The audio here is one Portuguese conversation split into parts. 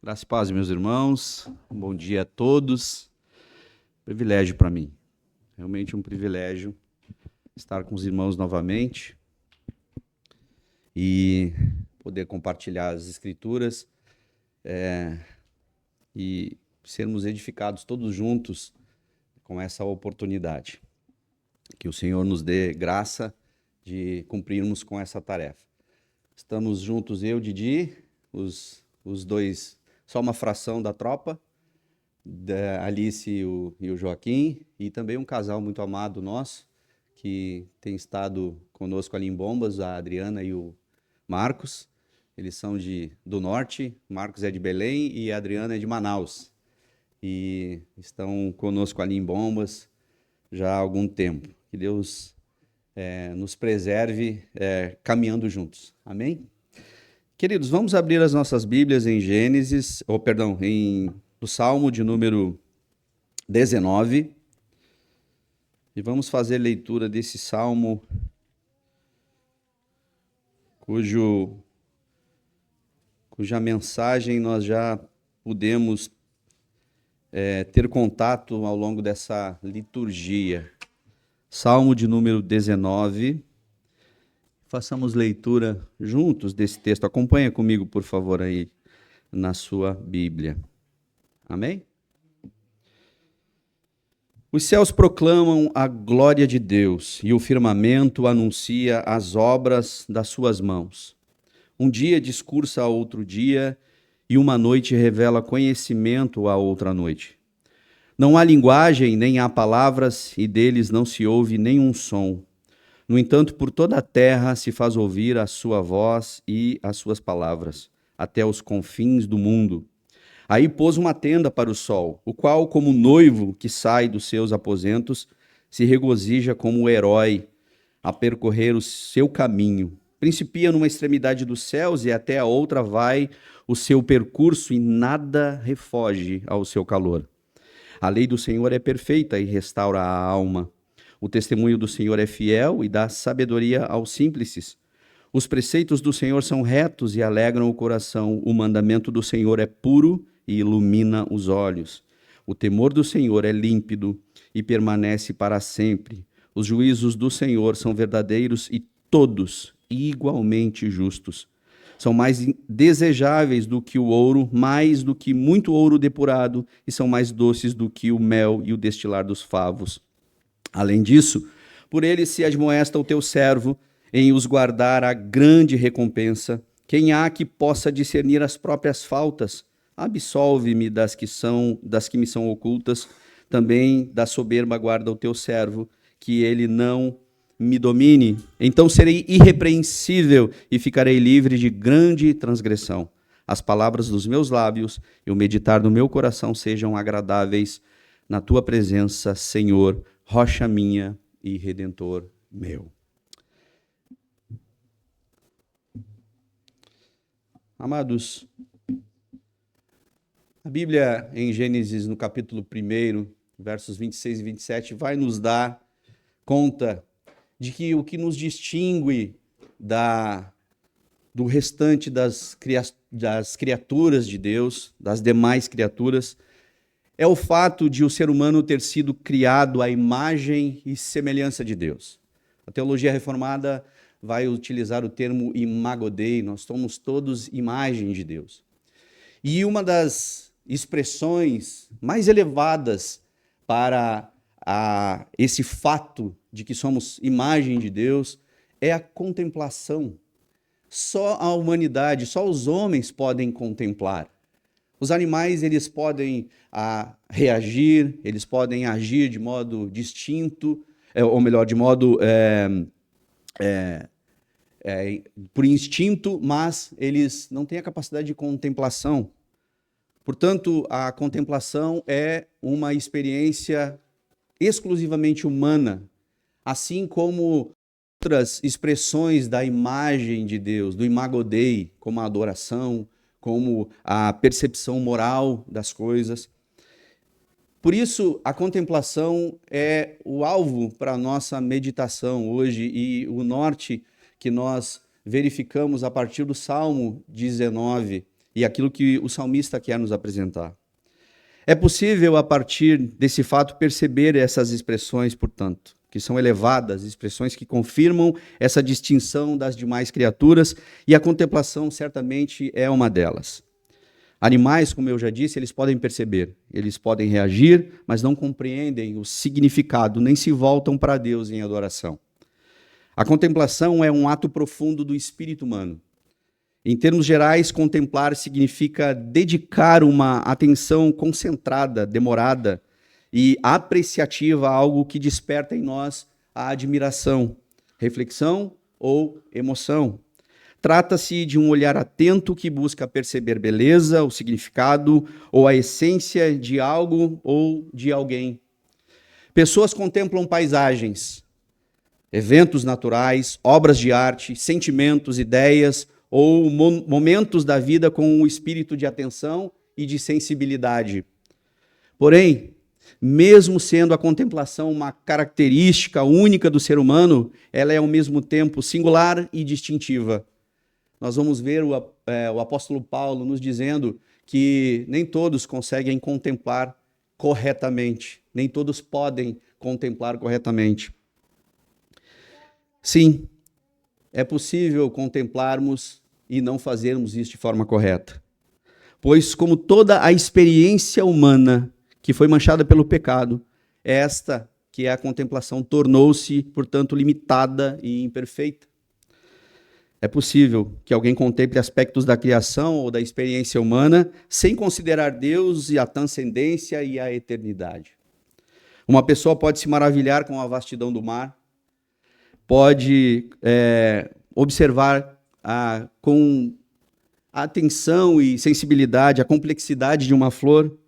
Graça e paz, meus irmãos. Bom dia a todos. Privilégio para mim. Realmente um privilégio estar com os irmãos novamente e poder compartilhar as Escrituras e sermos edificados todos juntos com essa oportunidade. Que o Senhor nos dê graça de cumprirmos com essa tarefa. Estamos juntos, eu, Didi, os dois, só uma fração da tropa, da Alice e o Joaquim, e também um casal muito amado nosso, que tem estado conosco ali em Bombas, a Adriana e o Marcos. Eles são do norte, Marcos é de Belém e a Adriana é de Manaus. E estão conosco ali em Bombas já há algum tempo. Que Deus nos preserve caminhando juntos. Amém? Queridos, vamos abrir as nossas Bíblias em Gênesis, no Salmo de número 19, e vamos fazer leitura desse Salmo, cuja mensagem nós já pudemos ter contato ao longo dessa liturgia. Salmo de número 19. Façamos leitura juntos desse texto. Acompanha comigo, por favor, aí na sua Bíblia. Amém? Os céus proclamam a glória de Deus e o firmamento anuncia as obras das suas mãos. Um dia discursa a outro dia e uma noite revela conhecimento a outra noite. Não há linguagem, nem há palavras, e deles não se ouve nenhum som. No entanto, por toda a terra se faz ouvir a sua voz e as suas palavras, até os confins do mundo. Aí pôs uma tenda para o sol, o qual, como noivo que sai dos seus aposentos, se regozija como herói a percorrer o seu caminho. Principia numa extremidade dos céus e até a outra vai o seu percurso e nada refoge ao seu calor. A lei do Senhor é perfeita e restaura a alma. O testemunho do Senhor é fiel e dá sabedoria aos simples. Os preceitos do Senhor são retos e alegram o coração. O mandamento do Senhor é puro e ilumina os olhos. O temor do Senhor é límpido e permanece para sempre. Os juízos do Senhor são verdadeiros e todos igualmente justos. São mais desejáveis do que o ouro, mais do que muito ouro depurado, e são mais doces do que o mel e o destilar dos favos. Além disso, por ele se admoesta o teu servo em os guardar a grande recompensa. Quem há que possa discernir as próprias faltas? Absolve-me das que me são ocultas. Também da soberba guarda o teu servo, que ele não me domine. Então serei irrepreensível e ficarei livre de grande transgressão. As palavras dos meus lábios e o meditar do meu coração sejam agradáveis na tua presença, Senhor, rocha minha e redentor meu. Amados, a Bíblia em Gênesis, no capítulo 1, versos 26 e 27, vai nos dar conta de que o que nos distingue do restante das criaturas de Deus, das demais criaturas, é o fato de o ser humano ter sido criado à imagem e semelhança de Deus. A teologia reformada vai utilizar o termo imago Dei, nós somos todos imagem de Deus. E uma das expressões mais elevadas para esse fato de que somos imagem de Deus é a contemplação. Só a humanidade, só os homens podem contemplar. Os animais, eles podem reagir, eles podem agir de modo distinto, ou melhor, de modo por instinto, mas eles não têm a capacidade de contemplação. Portanto, a contemplação é uma experiência exclusivamente humana, assim como outras expressões da imagem de Deus, do imago Dei, como a adoração, como a percepção moral das coisas. Por isso, a contemplação é o alvo para a nossa meditação hoje e o norte que nós verificamos a partir do Salmo 19 e aquilo que o salmista quer nos apresentar. É possível, a partir desse fato, perceber essas expressões, portanto, que são elevadas, expressões que confirmam essa distinção das demais criaturas, e a contemplação certamente é uma delas. Animais, como eu já disse, eles podem perceber, eles podem reagir, mas não compreendem o significado, nem se voltam para Deus em adoração. A contemplação é um ato profundo do espírito humano. Em termos gerais, contemplar significa dedicar uma atenção concentrada, demorada e apreciativa a algo que desperta em nós a admiração, reflexão ou emoção. Trata-se de um olhar atento que busca perceber beleza, o significado ou a essência de algo ou de alguém. Pessoas contemplam paisagens, eventos naturais, obras de arte, sentimentos, ideias ou momentos da vida com um espírito de atenção e de sensibilidade. Porém, mesmo sendo a contemplação uma característica única do ser humano, ela é ao mesmo tempo singular e distintiva. Nós vamos ver o apóstolo Paulo nos dizendo que nem todos conseguem contemplar corretamente, nem todos podem contemplar corretamente. Sim, é possível contemplarmos e não fazermos isso de forma correta. Pois, como toda a experiência humana que foi manchada pelo pecado, esta que é a contemplação tornou-se, portanto, limitada e imperfeita. É possível que alguém contemple aspectos da criação ou da experiência humana sem considerar Deus e a transcendência e a eternidade. Uma pessoa pode se maravilhar com a vastidão do mar, pode observar com atenção e sensibilidade a complexidade de uma flor,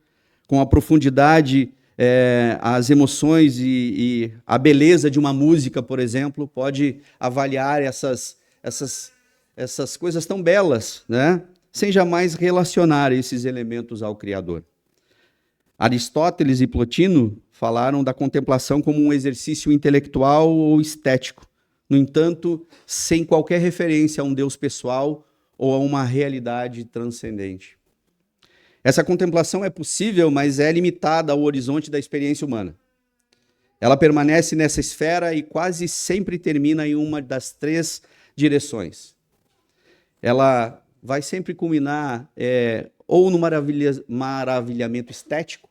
com a profundidade, as emoções e a beleza de uma música, por exemplo, pode avaliar essas coisas tão belas, né? Sem jamais relacionar esses elementos ao Criador. Aristóteles e Plotino falaram da contemplação como um exercício intelectual ou estético, no entanto, sem qualquer referência a um Deus pessoal ou a uma realidade transcendente. Essa contemplação é possível, mas é limitada ao horizonte da experiência humana. Ela permanece nessa esfera e quase sempre termina em uma das três direções. Ela vai sempre culminar ou no maravilhamento estético,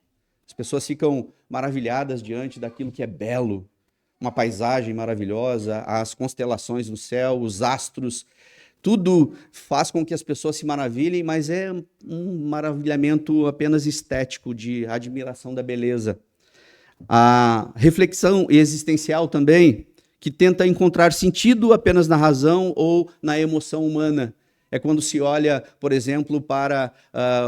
as pessoas ficam maravilhadas diante daquilo que é belo, uma paisagem maravilhosa, as constelações no céu, os astros, tudo faz com que as pessoas se maravilhem, mas é um maravilhamento apenas estético, de admiração da beleza. A reflexão existencial também, que tenta encontrar sentido apenas na razão ou na emoção humana. É quando se olha, por exemplo, para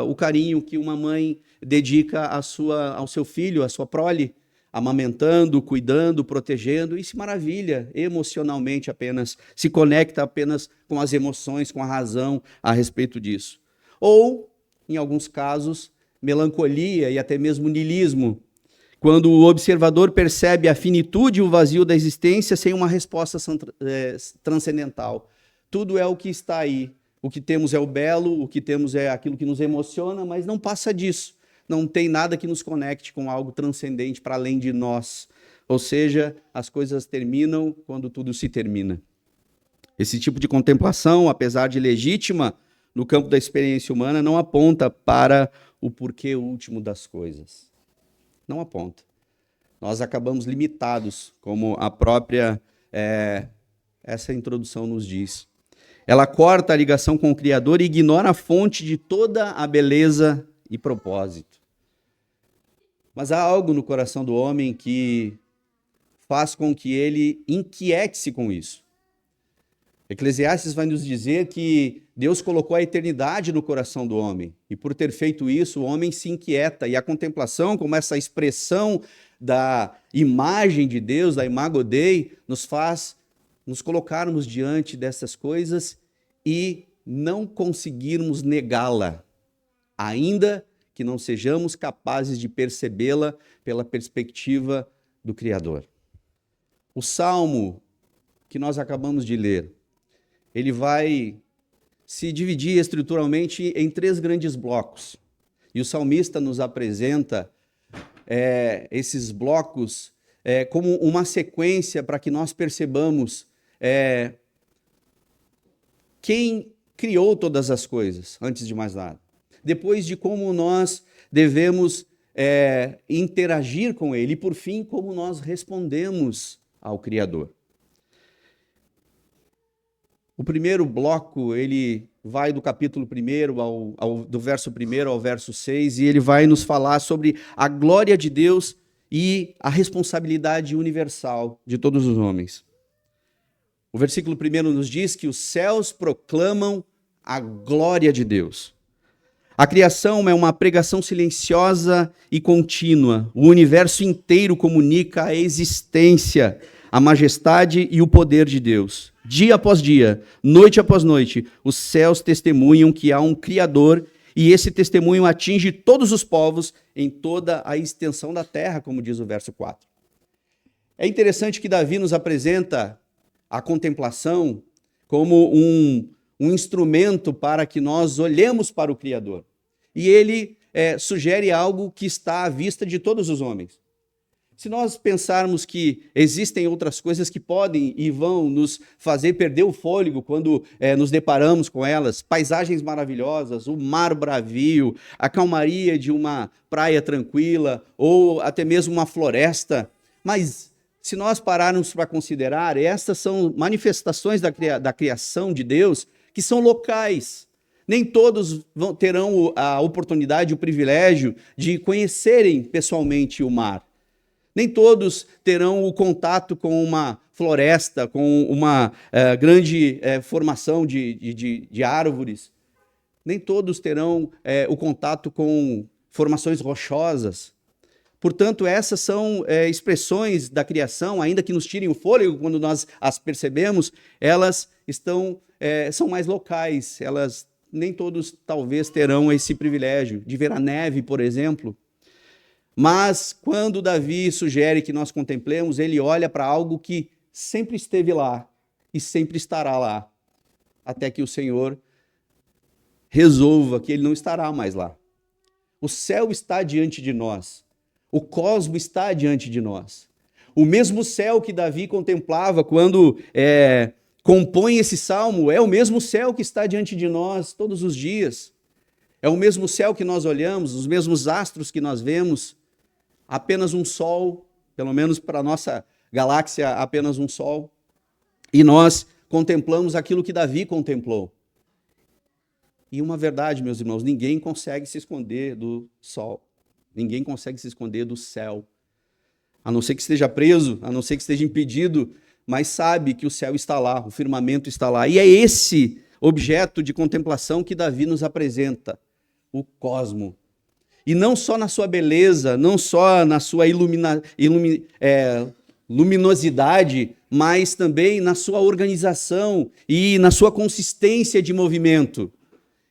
o carinho que uma mãe dedica ao seu filho, à sua prole, amamentando, cuidando, protegendo, e se maravilha emocionalmente apenas, se conecta apenas com as emoções, com a razão a respeito disso. Ou, em alguns casos, melancolia e até mesmo niilismo, quando o observador percebe a finitude e o vazio da existência sem uma resposta transcendental. Tudo é o que está aí. O que temos é o belo, o que temos é aquilo que nos emociona, mas não passa disso. Não tem nada que nos conecte com algo transcendente para além de nós. Ou seja, as coisas terminam quando tudo se termina. Esse tipo de contemplação, apesar de legítima no campo da experiência humana, não aponta para o porquê último das coisas. Não aponta. Nós acabamos limitados, como a própria essa introdução nos diz. Ela corta a ligação com o Criador e ignora a fonte de toda a beleza e propósito. Mas há algo no coração do homem que faz com que ele inquiete-se com isso. Eclesiastes vai nos dizer que Deus colocou a eternidade no coração do homem, e por ter feito isso, o homem se inquieta, e a contemplação, como essa expressão da imagem de Deus, da imago Dei, nos faz nos colocarmos diante dessas coisas e não conseguirmos negá-la, ainda que não sejamos capazes de percebê-la pela perspectiva do Criador. O Salmo que nós acabamos de ler, ele vai se dividir estruturalmente em 3 grandes blocos. E o salmista nos apresenta esses blocos como uma sequência para que nós percebamos quem criou todas as coisas, antes de mais nada. Depois de como nós devemos interagir com ele. E, por fim, como nós respondemos ao Criador. O primeiro bloco, ele vai do capítulo 1 do verso 1 ao verso 6, e ele vai nos falar sobre a glória de Deus e a responsabilidade universal de todos os homens. O versículo 1 nos diz que os céus proclamam a glória de Deus. A criação é uma pregação silenciosa e contínua. O universo inteiro comunica a existência, a majestade e o poder de Deus. Dia após dia, noite após noite, os céus testemunham que há um Criador, e esse testemunho atinge todos os povos em toda a extensão da terra, como diz o verso 4. É interessante que Davi nos apresenta a contemplação como um instrumento para que nós olhemos para o Criador. E ele sugere algo que está à vista de todos os homens. Se nós pensarmos que existem outras coisas que podem e vão nos fazer perder o fôlego quando nos deparamos com elas, paisagens maravilhosas, o mar bravio, a calmaria de uma praia tranquila ou até mesmo uma floresta, mas se nós pararmos para considerar, estas são manifestações da criação de Deus que são locais. Nem todos terão a oportunidade, o privilégio de conhecerem pessoalmente o mar. Nem todos terão o contato com uma floresta, com uma grande formação de árvores. Nem todos terão o contato com formações rochosas. Portanto, essas são expressões da criação, ainda que nos tirem o fôlego quando nós as percebemos, elas são mais locais. Nem todos talvez terão esse privilégio de ver a neve, por exemplo. Mas quando Davi sugere que nós contemplemos, ele olha para algo que sempre esteve lá e sempre estará lá, até que o Senhor resolva que ele não estará mais lá. O céu está diante de nós, o cosmos está diante de nós. O mesmo céu que Davi contemplava quando compõe esse salmo é o mesmo céu que está diante de nós todos os dias. É o mesmo céu que nós olhamos, os mesmos astros que nós vemos. Apenas um sol, pelo menos para a nossa galáxia, apenas um sol. E nós contemplamos aquilo que Davi contemplou. E uma verdade, meus irmãos, ninguém consegue se esconder do sol. Ninguém consegue se esconder do céu. A não ser que esteja preso, a não ser que esteja impedido, mas sabe que o céu está lá, o firmamento está lá. E é esse objeto de contemplação que Davi nos apresenta, o cosmo. E não só na sua beleza, não só na sua luminosidade, mas também na sua organização e na sua consistência de movimento.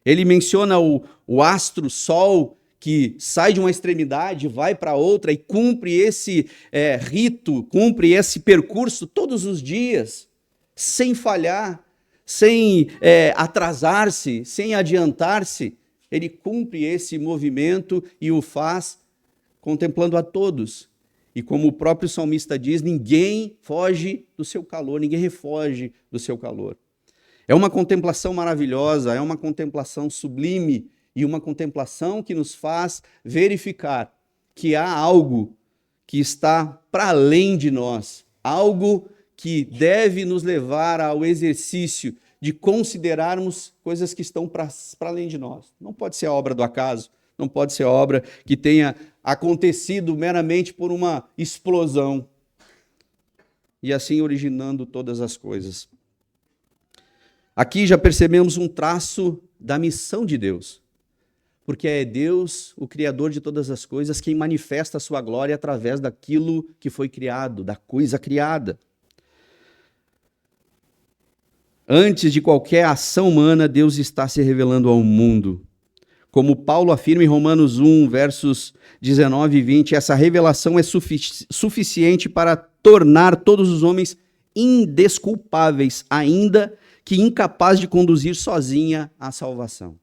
Ele menciona o astro Sol, que sai de uma extremidade, vai para outra e cumpre esse rito, cumpre esse percurso todos os dias, sem falhar, sem atrasar-se, sem adiantar-se. Ele cumpre esse movimento e o faz contemplando a todos. E como o próprio salmista diz, ninguém foge do seu calor, ninguém refoge do seu calor. É uma contemplação maravilhosa, é uma contemplação sublime e uma contemplação que nos faz verificar que há algo que está para além de nós, algo que deve nos levar ao exercício de considerarmos coisas que estão para além de nós. Não pode ser a obra do acaso, não pode ser a obra que tenha acontecido meramente por uma explosão e assim originando todas as coisas. Aqui já percebemos um traço da missão de Deus, porque é Deus, o Criador de todas as coisas, quem manifesta a sua glória através daquilo que foi criado, da coisa criada. Antes de qualquer ação humana, Deus está se revelando ao mundo. Como Paulo afirma em Romanos 1, versos 19 e 20, essa revelação é suficiente para tornar todos os homens indesculpáveis, ainda que incapaz de conduzir sozinha à salvação.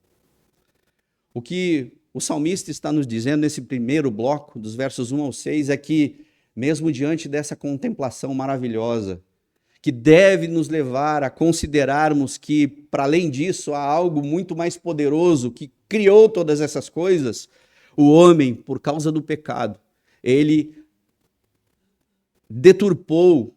O que o salmista está nos dizendo nesse primeiro bloco, dos versos 1 ao 6, é que, mesmo diante dessa contemplação maravilhosa, que deve nos levar a considerarmos que, para além disso, há algo muito mais poderoso que criou todas essas coisas, o homem, por causa do pecado, ele deturpou,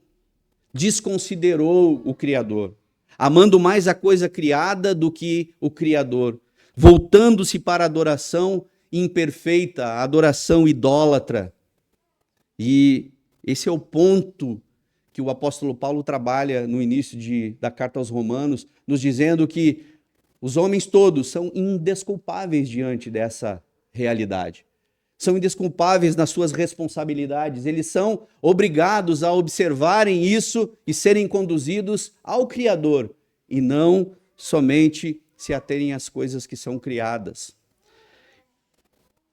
desconsiderou o Criador, amando mais a coisa criada do que o Criador, voltando-se para a adoração imperfeita, a adoração idólatra. E esse é o ponto que o apóstolo Paulo trabalha no início da carta aos Romanos, nos dizendo que os homens todos são indesculpáveis diante dessa realidade. São indesculpáveis nas suas responsabilidades. Eles são obrigados a observarem isso e serem conduzidos ao Criador, e não somente se aterem às coisas que são criadas.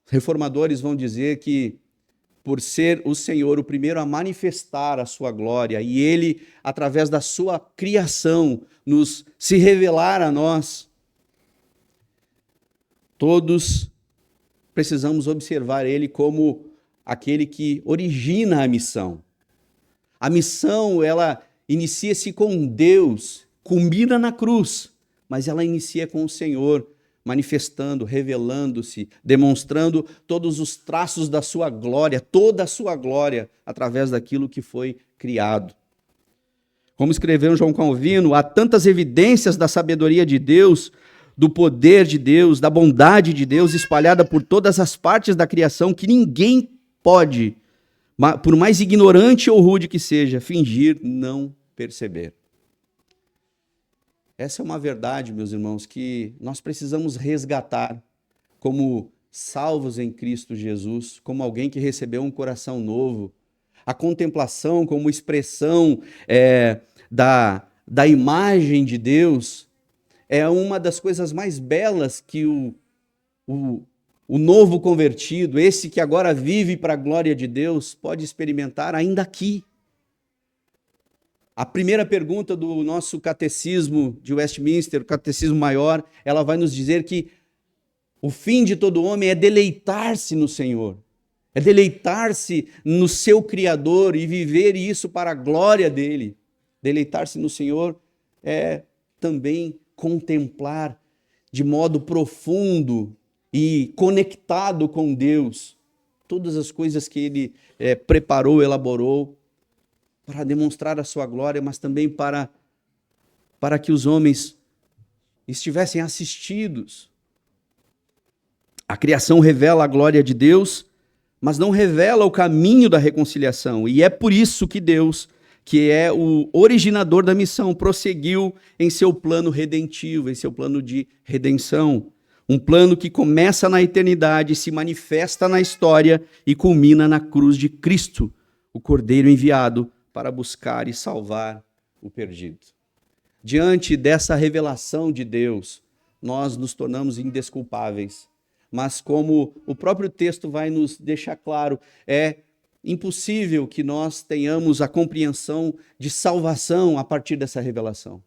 Reformadores vão dizer que, por ser o Senhor o primeiro a manifestar a sua glória e Ele, através da sua criação, nos se revelar a nós, todos precisamos observar Ele como aquele que origina a missão. A missão, ela inicia-se com Deus, culmina na cruz, mas ela inicia com o Senhor, manifestando, revelando-se, demonstrando todos os traços da sua glória, toda a sua glória, através daquilo que foi criado. Como escreveu João Calvino, há tantas evidências da sabedoria de Deus, do poder de Deus, da bondade de Deus espalhada por todas as partes da criação, que ninguém pode, por mais ignorante ou rude que seja, fingir não perceber. Essa é uma verdade, meus irmãos, que nós precisamos resgatar como salvos em Cristo Jesus, como alguém que recebeu um coração novo. A contemplação como expressão da imagem de Deus é uma das coisas mais belas que o novo convertido, esse que agora vive para a glória de Deus, pode experimentar ainda aqui. A primeira pergunta do nosso catecismo de Westminster, o catecismo maior, ela vai nos dizer que o fim de todo homem é deleitar-se no Senhor, é deleitar-se no seu Criador e viver isso para a glória dele. Deleitar-se no Senhor é também contemplar de modo profundo e conectado com Deus todas as coisas que ele preparou, elaborou, para demonstrar a sua glória, mas também para que os homens estivessem assistidos. A criação revela a glória de Deus, mas não revela o caminho da reconciliação. E é por isso que Deus, que é o originador da missão, prosseguiu em seu plano redentivo, em seu plano de redenção. Um plano que começa na eternidade, se manifesta na história e culmina na cruz de Cristo, o Cordeiro enviado para buscar e salvar o perdido. Diante dessa revelação de Deus, nós nos tornamos indesculpáveis. Mas como o próprio texto vai nos deixar claro, é impossível que nós tenhamos a compreensão de salvação a partir dessa revelação.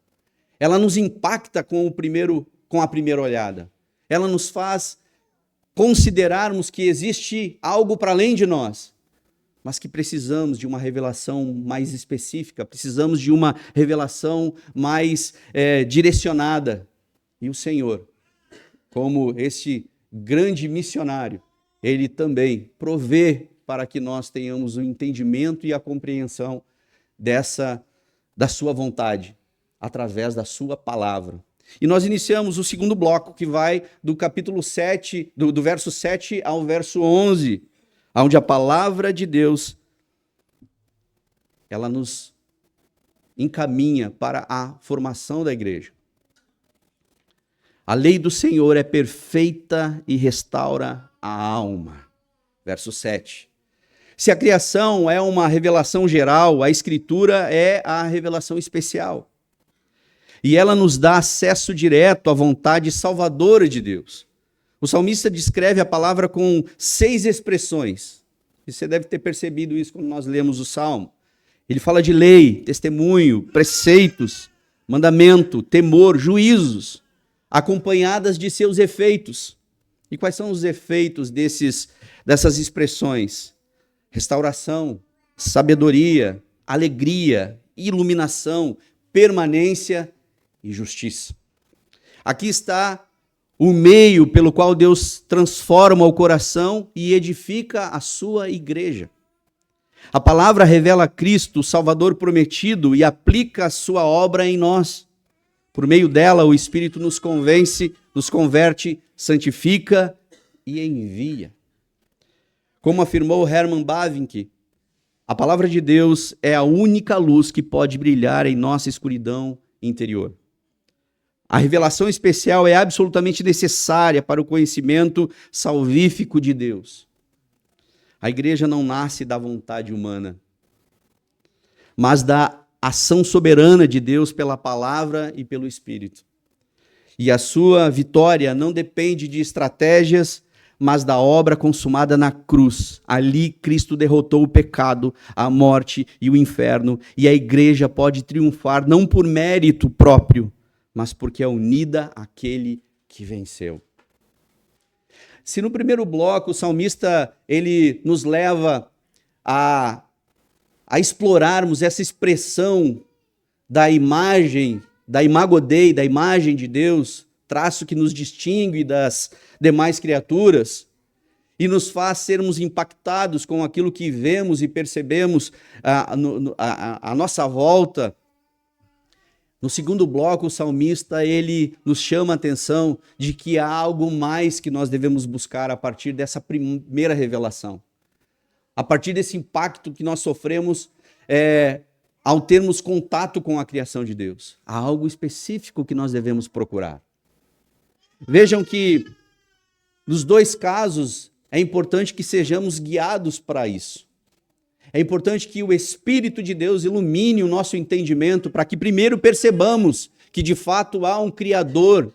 Ela nos impacta com a primeira olhada. Ela nos faz considerarmos que existe algo para além de nós, mas que precisamos de uma revelação mais específica, precisamos de uma revelação mais direcionada. E o Senhor, como este grande missionário, ele também provê para que nós tenhamos o entendimento e a compreensão da sua vontade, através da sua palavra. E nós iniciamos o segundo bloco, que vai do capítulo 7, do verso 7 ao verso 11, onde a palavra de Deus, ela nos encaminha para a formação da igreja. A lei do Senhor é perfeita e restaura a alma. Verso 7. Se a criação é uma revelação geral, a Escritura é a revelação especial. E ela nos dá acesso direto à vontade salvadora de Deus. O salmista descreve a palavra com 6 expressões. E você deve ter percebido isso quando nós lemos o Salmo. Ele fala de lei, testemunho, preceitos, mandamento, temor, juízos, acompanhadas de seus efeitos. E quais são os efeitos dessas expressões? Restauração, sabedoria, alegria, iluminação, permanência e justiça. Aqui está o meio pelo qual Deus transforma o coração e edifica a sua igreja. A palavra revela Cristo, o Salvador prometido, e aplica a sua obra em nós. Por meio dela, o Espírito nos convence, nos converte, santifica e envia. Como afirmou Herman Bavinck, a palavra de Deus é a única luz que pode brilhar em nossa escuridão interior. A revelação especial é absolutamente necessária para o conhecimento salvífico de Deus. A igreja não nasce da vontade humana, mas da ação soberana de Deus pela palavra e pelo Espírito. E a sua vitória não depende de estratégias, mas da obra consumada na cruz. Ali Cristo derrotou o pecado, a morte e o inferno, e a igreja pode triunfar não por mérito próprio, mas porque é unida àquele que venceu. Se no primeiro bloco o salmista ele nos leva a explorarmos essa expressão da imagem, da imago Dei, da imagem de Deus, traço que nos distingue das demais criaturas e nos faz sermos impactados com aquilo que vemos e percebemos à nossa volta. No segundo bloco, o salmista ele nos chama a atenção de que há algo mais que nós devemos buscar a partir dessa primeira revelação. A partir desse impacto que nós sofremos ao termos contato com a criação de Deus. Há algo específico que nós devemos procurar. Vejam que, nos dois casos, é importante que sejamos guiados para isso. É importante que o Espírito de Deus ilumine o nosso entendimento para que primeiro percebamos que de fato há um Criador,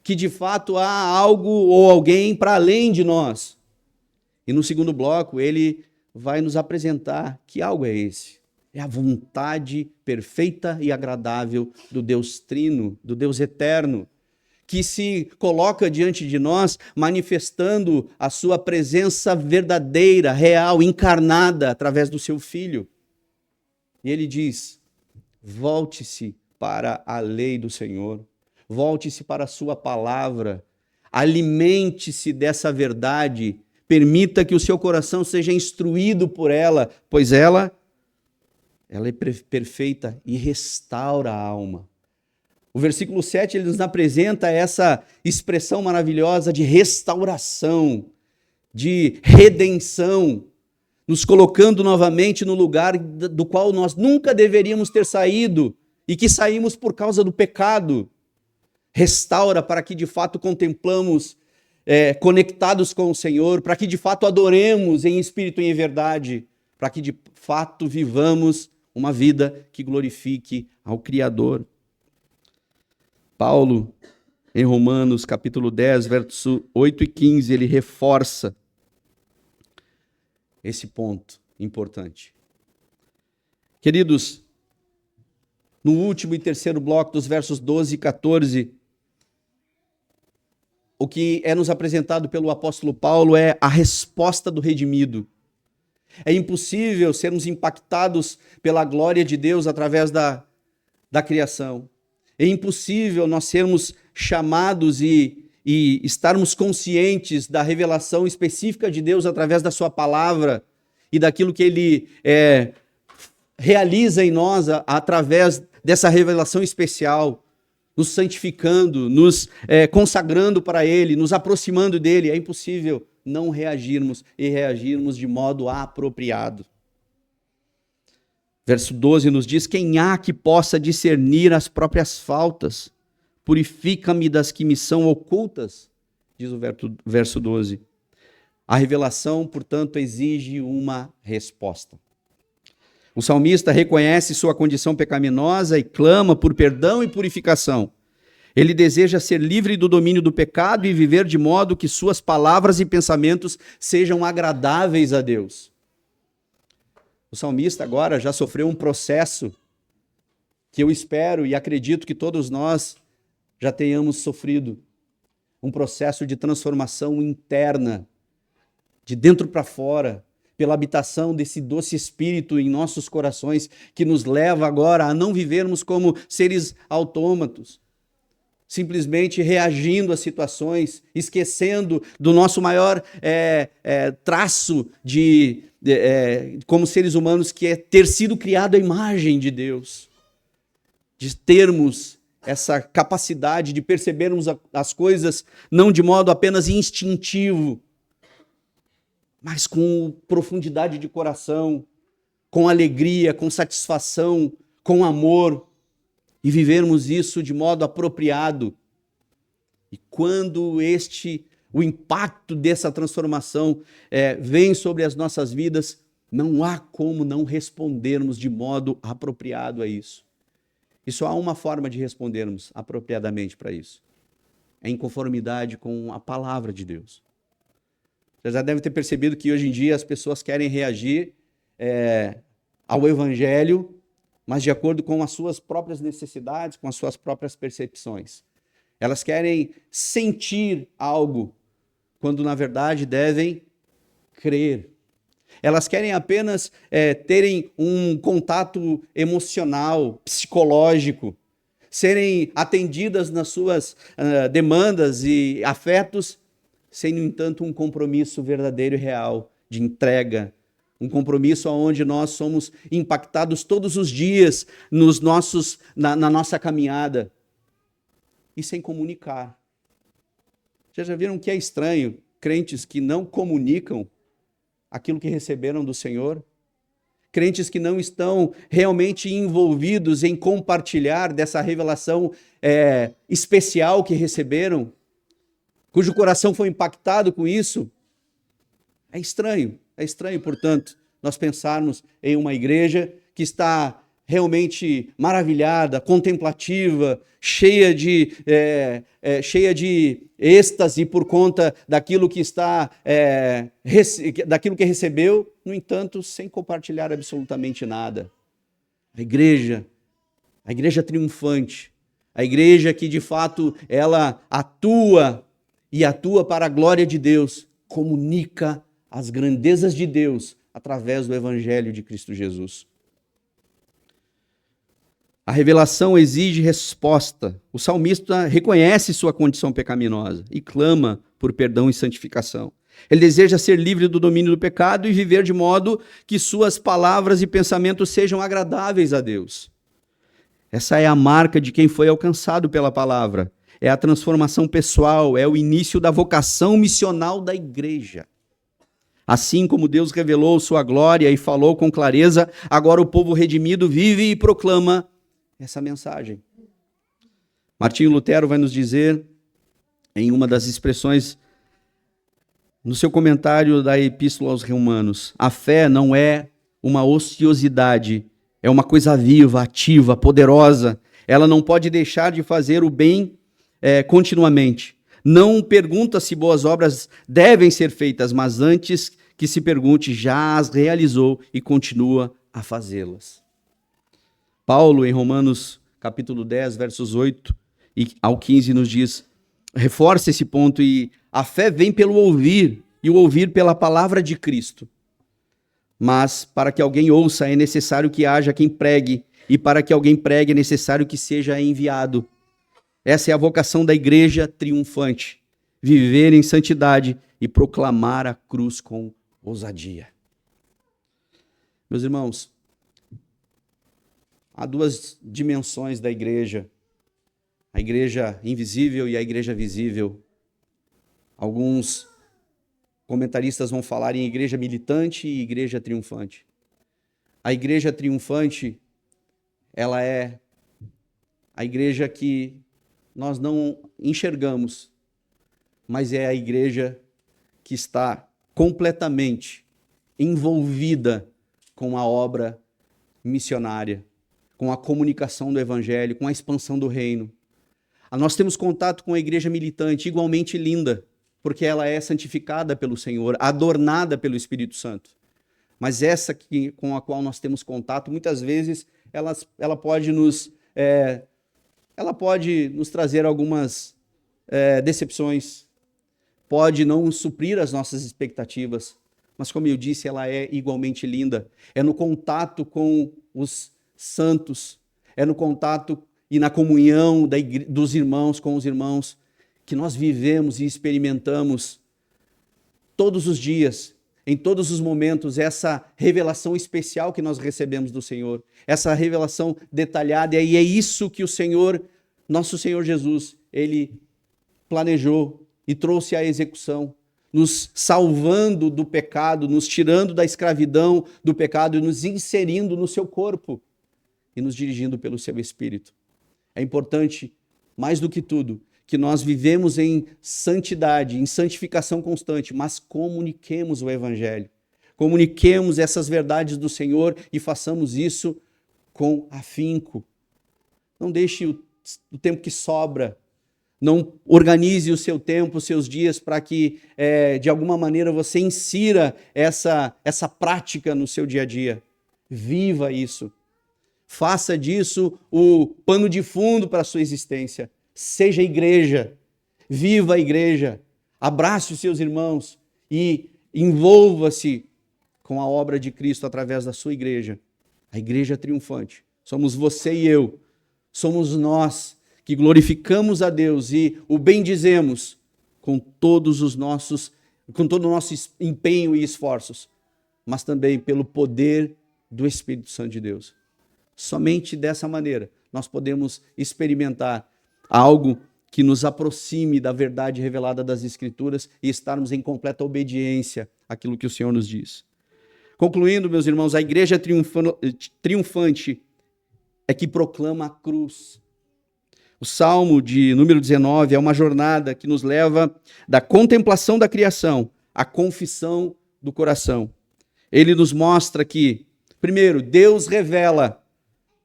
que de fato há algo ou alguém para além de nós. E no segundo bloco ele vai nos apresentar que algo é esse. É a vontade perfeita e agradável do Deus Trino, do Deus Eterno, que se coloca diante de nós, manifestando a sua presença verdadeira, real, encarnada através do seu Filho. E ele diz: volte-se para a lei do Senhor, volte-se para a sua palavra, alimente-se dessa verdade, permita que o seu coração seja instruído por ela, pois ela é perfeita e restaura a alma. O versículo 7 ele nos apresenta essa expressão maravilhosa de restauração, de redenção, nos colocando novamente no lugar do qual nós nunca deveríamos ter saído e que saímos por causa do pecado. Restaura para que de fato contemplamos conectados com o Senhor, para que de fato adoremos em espírito e em verdade, para que de fato vivamos uma vida que glorifique ao Criador. Paulo, em Romanos capítulo 10, versos 8 e 15, ele reforça esse ponto importante. Queridos, no último e terceiro bloco dos versos 12 e 14, o que é nos apresentado pelo apóstolo Paulo é a resposta do redimido. É impossível sermos impactados pela glória de Deus através da criação. É impossível nós sermos chamados e estarmos conscientes da revelação específica de Deus através da sua palavra e daquilo que ele realiza em nós através dessa revelação especial, nos santificando, nos consagrando para ele, nos aproximando dele. É impossível não reagirmos e reagirmos de modo apropriado. Verso 12 nos diz: quem há que possa discernir as próprias faltas? Purifica-me das que me são ocultas, diz o verso 12. A revelação, portanto, exige uma resposta. O salmista reconhece sua condição pecaminosa e clama por perdão e purificação. Ele deseja ser livre do domínio do pecado e viver de modo que suas palavras e pensamentos sejam agradáveis a Deus. O salmista agora já sofreu um processo que eu espero e acredito que todos nós já tenhamos sofrido um processo de transformação interna, de dentro para fora, pela habitação desse doce Espírito em nossos corações, que nos leva agora a não vivermos como seres autômatos, simplesmente reagindo às situações, esquecendo do nosso maior traço como seres humanos, que é ter sido criado à imagem de Deus, de termos essa capacidade de percebermos as coisas não de modo apenas instintivo, mas com profundidade de coração, com alegria, com satisfação, com amor, e vivermos isso de modo apropriado. E quando o impacto dessa transformação vem sobre as nossas vidas, não há como não respondermos de modo apropriado a isso. E só há uma forma de respondermos apropriadamente para isso. É em conformidade com a palavra de Deus. Você já deve ter percebido que hoje em dia as pessoas querem reagir ao Evangelho, mas de acordo com as suas próprias necessidades, com as suas próprias percepções. Elas querem sentir algo, quando na verdade devem crer. Elas querem apenas terem um contato emocional, psicológico, serem atendidas nas suas demandas e afetos, sem, no entanto, um compromisso verdadeiro e real de entrega, um compromisso onde nós somos impactados todos os dias na nossa caminhada e sem comunicar. Vocês já viram que é estranho crentes que não comunicam aquilo que receberam do Senhor? Crentes que não estão realmente envolvidos em compartilhar dessa revelação especial que receberam, cujo coração foi impactado com isso. É estranho, portanto, nós pensarmos em uma igreja que está realmente maravilhada, contemplativa, cheia de êxtase por conta daquilo que daquilo que recebeu, no entanto, sem compartilhar absolutamente nada. A igreja triunfante, a igreja que de fato ela atua para a glória de Deus, comunica as grandezas de Deus através do Evangelho de Cristo Jesus. A revelação exige resposta. O salmista reconhece sua condição pecaminosa e clama por perdão e santificação. Ele deseja ser livre do domínio do pecado e viver de modo que suas palavras e pensamentos sejam agradáveis a Deus. Essa é a marca de quem foi alcançado pela palavra. É a transformação pessoal, é o início da vocação missional da igreja. Assim como Deus revelou sua glória e falou com clareza, agora o povo redimido vive e proclama essa mensagem. Martinho Lutero vai nos dizer, em uma das expressões, no seu comentário da Epístola aos Romanos, a fé não é uma ociosidade, é uma coisa viva, ativa, poderosa. Ela não pode deixar de fazer o bem continuamente. Não pergunta se boas obras devem ser feitas, mas antes que se pergunte, já as realizou e continua a fazê-las. Paulo, em Romanos capítulo 10, versos 8 ao 15, nos diz, reforça esse ponto, e a fé vem pelo ouvir, e o ouvir pela palavra de Cristo. Mas para que alguém ouça, é necessário que haja quem pregue, e para que alguém pregue, é necessário que seja enviado. Essa é a vocação da igreja triunfante, viver em santidade e proclamar a cruz com ousadia. Meus irmãos, há duas dimensões da igreja, a igreja invisível e a igreja visível. Alguns comentaristas vão falar em igreja militante e igreja triunfante. A igreja triunfante, ela é a igreja que nós não enxergamos, mas é a igreja que está completamente envolvida com a obra missionária, com a comunicação do evangelho, com a expansão do reino. Nós temos contato com a igreja militante, igualmente linda, porque ela é santificada pelo Senhor, adornada pelo Espírito Santo. Mas essa com a qual nós temos contato, muitas vezes, ela pode nos ela pode nos trazer algumas decepções, pode não suprir as nossas expectativas, mas como eu disse, ela é igualmente linda. É no contato com os santos, é no contato e na comunhão dos irmãos com os irmãos que nós vivemos e experimentamos todos os dias, em todos os momentos, essa revelação especial que nós recebemos do Senhor, essa revelação detalhada, e é isso que o Senhor, nosso Senhor Jesus, Ele planejou e trouxe à execução, nos salvando do pecado, nos tirando da escravidão do pecado e nos inserindo no seu corpo e nos dirigindo pelo seu Espírito. É importante, mais do que tudo, que nós vivemos em santidade, em santificação constante, mas comuniquemos o Evangelho, comuniquemos essas verdades do Senhor e façamos isso com afinco. Não deixe o tempo que sobra, não organize o seu tempo, os seus dias, para que, de alguma maneira, você insira essa prática no seu dia a dia. Viva isso. Faça disso o pano de fundo para a sua existência. Seja igreja, viva a igreja, abrace os seus irmãos e envolva-se com a obra de Cristo através da sua igreja. A igreja triunfante. Somos você e eu. Somos nós que glorificamos a Deus e o bendizemos com todo o nosso empenho e esforços, mas também pelo poder do Espírito Santo de Deus. Somente dessa maneira nós podemos experimentar algo que nos aproxime da verdade revelada das Escrituras e estarmos em completa obediência àquilo que o Senhor nos diz. Concluindo, meus irmãos, a igreja triunfante é que proclama a cruz. O Salmo de número 19 é uma jornada que nos leva da contemplação da criação à confissão do coração. Ele nos mostra que, primeiro, Deus revela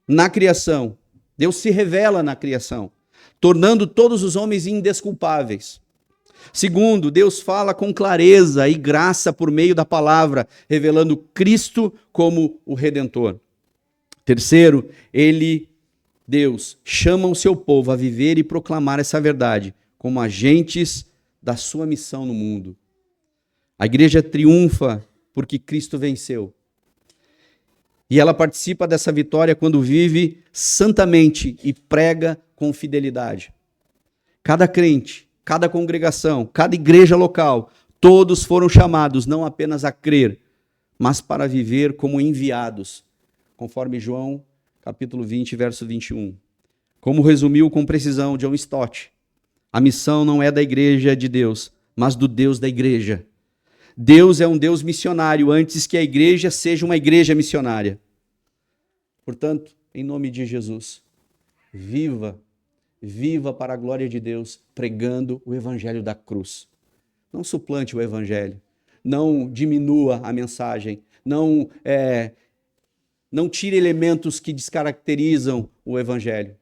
na criação, Deus se revela na criação, tornando todos os homens indesculpáveis. Segundo, Deus fala com clareza e graça por meio da palavra, revelando Cristo como o Redentor. Terceiro, Deus chama o seu povo a viver e proclamar essa verdade como agentes da sua missão no mundo. A igreja triunfa porque Cristo venceu. E ela participa dessa vitória quando vive santamente e prega com fidelidade. Cada crente, cada congregação, cada igreja local, todos foram chamados não apenas a crer, mas para viver como enviados, conforme João capítulo 20, verso 21. Como resumiu com precisão John Stott, a missão não é da igreja de Deus, mas do Deus da igreja. Deus é um Deus missionário antes que a igreja seja uma igreja missionária. Portanto, em nome de Jesus, viva para a glória de Deus, pregando o evangelho da cruz. Não suplante o evangelho, não diminua a mensagem, não tire elementos que descaracterizam o evangelho.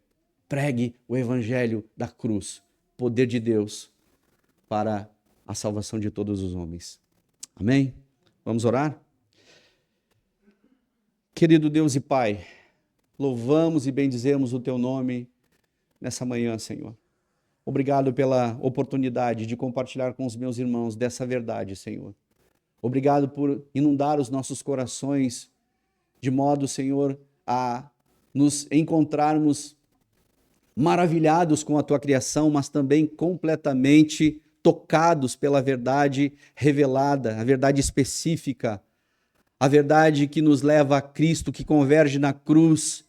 Pregue o evangelho da cruz, poder de Deus para a salvação de todos os homens. Amém? Vamos orar? Querido Deus e Pai, louvamos e bendizemos o Teu nome nessa manhã, Senhor. Obrigado pela oportunidade de compartilhar com os meus irmãos dessa verdade, Senhor. Obrigado por inundar os nossos corações de modo, Senhor, a nos encontrarmos maravilhados com a Tua criação, mas também completamente tocados pela verdade revelada, a verdade específica, a verdade que nos leva a Cristo, que converge na cruz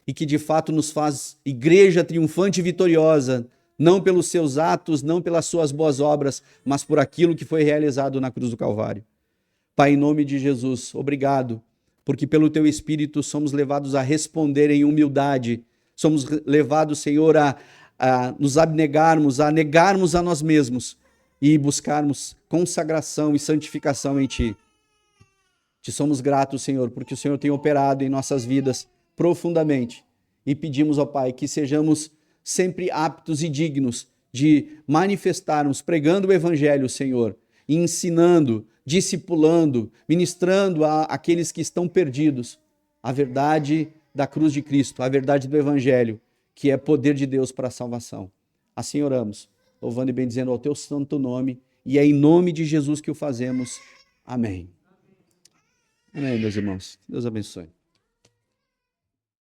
e que de fato nos faz igreja triunfante e vitoriosa, não pelos seus atos, não pelas suas boas obras, mas por aquilo que foi realizado na cruz do Calvário. Pai, em nome de Jesus, obrigado, porque pelo Teu Espírito somos levados a responder em humildade, somos levados, Senhor, a nos abnegarmos, a negarmos a nós mesmos e buscarmos consagração e santificação em Ti. Te somos gratos, Senhor, porque o Senhor tem operado em nossas vidas profundamente e pedimos, ó Pai, que sejamos sempre aptos e dignos de manifestarmos, pregando o Evangelho, Senhor, ensinando, discipulando, ministrando àqueles que estão perdidos a verdade da cruz de Cristo, a verdade do Evangelho, que é poder de Deus para a salvação. Assim oramos, louvando e bendizendo ao teu santo nome, e é em nome de Jesus que o fazemos. Amém. Amém, meus irmãos. Deus abençoe.